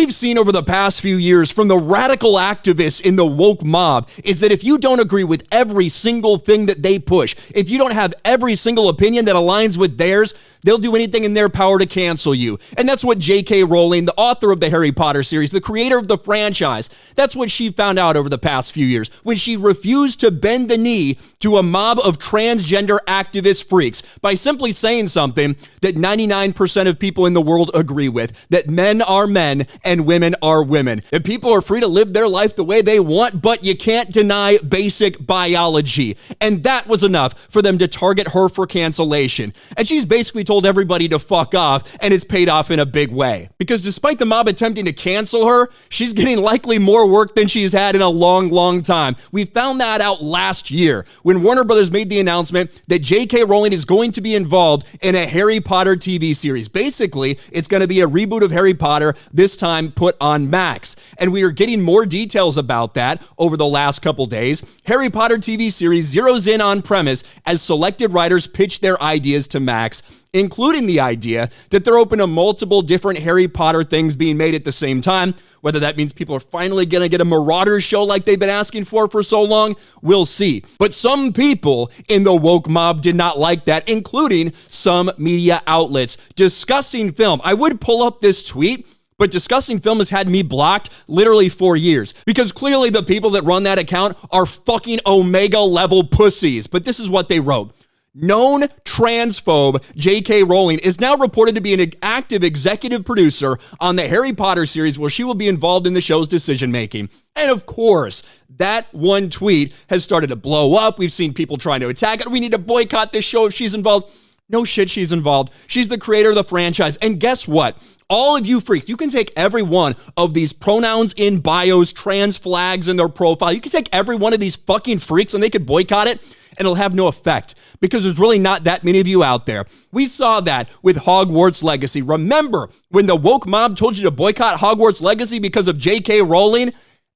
we've seen over the past few years from the radical activists in the woke mob is that if you don't agree with every single thing that they push, if you don't have every single opinion that aligns with theirs, they'll do anything in their power to cancel you. And that's what JK Rowling, the author of the Harry Potter series, the creator of the franchise, that's what she found out over the past few years when she refused to bend the knee to a mob of transgender activist freaks by simply saying something that 99% of people in the world agree with, that men are men and women are women. And people are free to live their life the way they want, but you can't deny basic biology. And that was enough for them to target her for cancellation. And she's basically told everybody to fuck off, and it's paid off in a big way. Because despite the mob attempting to cancel her, she's getting likely more work than she's had in a long, long time. We found that out last year when Warner Brothers made the announcement that JK Rowling is going to be involved in a Harry Potter TV series. Basically, it's going to be a reboot of Harry Potter, this time put on Max. And we are getting more details about that over the last couple days. Harry Potter TV series zeroes in on premise as selected writers pitch their ideas to Max, including the idea that they're open to multiple different Harry Potter things being made at the same time. Whether that means people are finally going to get a Marauders show like they've been asking for so long, we'll see. But some people in the woke mob did not like that, including some media outlets. Disgusting Film. I would pull up this tweet, but Disgusting Film has had me blocked literally for years because clearly the people that run that account are fucking Omega level pussies. But this is what they wrote. Known transphobe JK Rowling is now reported to be an active executive producer on the Harry Potter series where she will be involved in the show's decision-making. And of course, that one tweet has started to blow up. We've seen people trying to attack it. We need to boycott this show if she's involved. No shit, she's involved. She's the creator of the franchise. And guess what? All of you freaks, you can take every one of these pronouns in bios, trans flags in their profile. You can take every one of these fucking freaks and they could boycott it, and it'll have no effect because there's really not that many of you out there. We saw that with Hogwarts Legacy. Remember when the woke mob told you to boycott Hogwarts Legacy because of JK Rowling?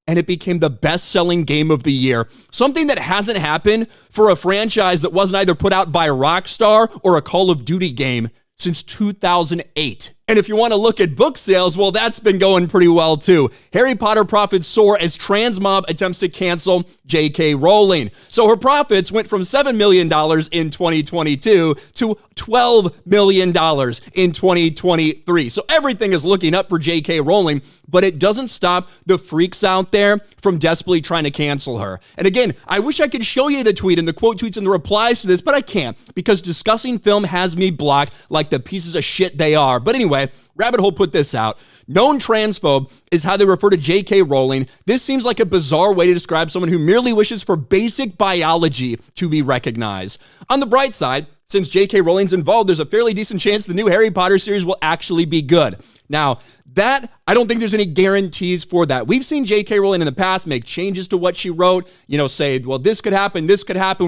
And it became the best-selling game of the year. Something that hasn't happened for a franchise that wasn't either put out by Rockstar or a Call of Duty game since 2008. And if you want to look at book sales, well, that's been going pretty well too. Harry Potter profits soar as trans mob attempts to cancel JK Rowling. So her profits went from $7 million in 2022 to $12 million in 2023. So everything is looking up for JK Rowling, but it doesn't stop the freaks out there from desperately trying to cancel her. And again, I wish I could show you the tweet and the quote tweets and the replies to this, but I can't because Discussing Film has me blocked like the pieces of shit they are. But anyway, Rabbit Hole put this out. Known transphobe is how they refer to JK Rowling. This seems like a bizarre way to describe someone who merely wishes for basic biology to be recognized. On the bright side, since JK Rowling's involved, there's a fairly decent chance the new Harry Potter series will actually be good. Now, that, I don't think there's any guarantees for that. We've seen JK Rowling in the past make changes to what she wrote, say, well, this could happen,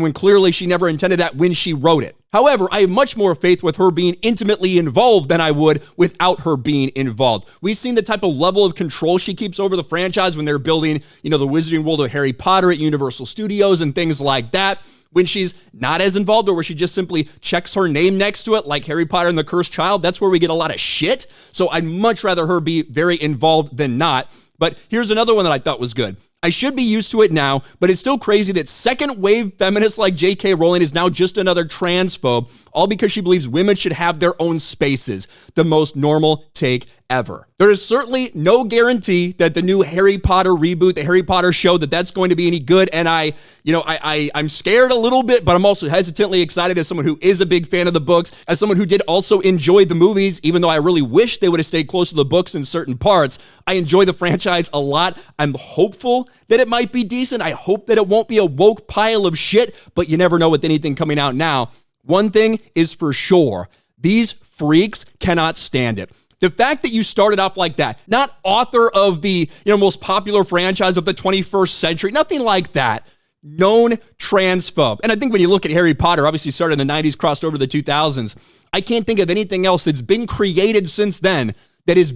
when clearly she never intended that when she wrote it. However, I have much more faith with her being intimately involved than I would without her being involved. We've seen the type of level of control she keeps over the franchise when they're building, the Wizarding World of Harry Potter at Universal Studios and things like that. When she's not as involved or where she just simply checks her name next to it, like Harry Potter and the Cursed Child, that's where we get a lot of shit. So I'd much rather her be very involved than not. But here's another one that I thought was good. I should be used to it now, but it's still crazy that second wave feminists like JK Rowling is now just another transphobe, all because she believes women should have their own spaces. The most normal take ever. There is certainly no guarantee that the new Harry Potter reboot, the Harry Potter show, that's going to be any good. And I'm scared a little bit, but I'm also hesitantly excited as someone who is a big fan of the books, as someone who did also enjoy the movies, even though I really wish they would have stayed close to the books in certain parts. I enjoy the franchise a lot. I'm hopeful that it might be decent. I hope that it won't be a woke pile of shit, but you never know with anything coming out now. One thing is for sure, these freaks cannot stand it. The fact that you started off like that, not author of the most popular franchise of the 21st century, nothing like that. Known transphobe. And I think when you look at Harry Potter, obviously started in the 90s, crossed over to the 2000s, I can't think of anything else that's been created since then that is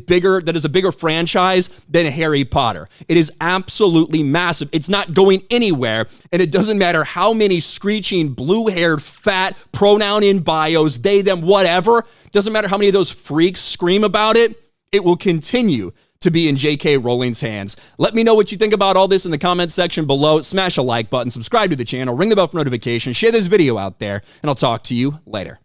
a bigger franchise than Harry Potter. It is absolutely massive. It's not going anywhere, and it doesn't matter how many screeching, blue-haired, fat, pronoun in bios, they, them, whatever. Doesn't matter how many of those freaks scream about it. It will continue to be in JK Rowling's hands. Let me know what you think about all this in the comments section below. Smash a like button, subscribe to the channel, ring the bell for notifications, share this video out there, and I'll talk to you later.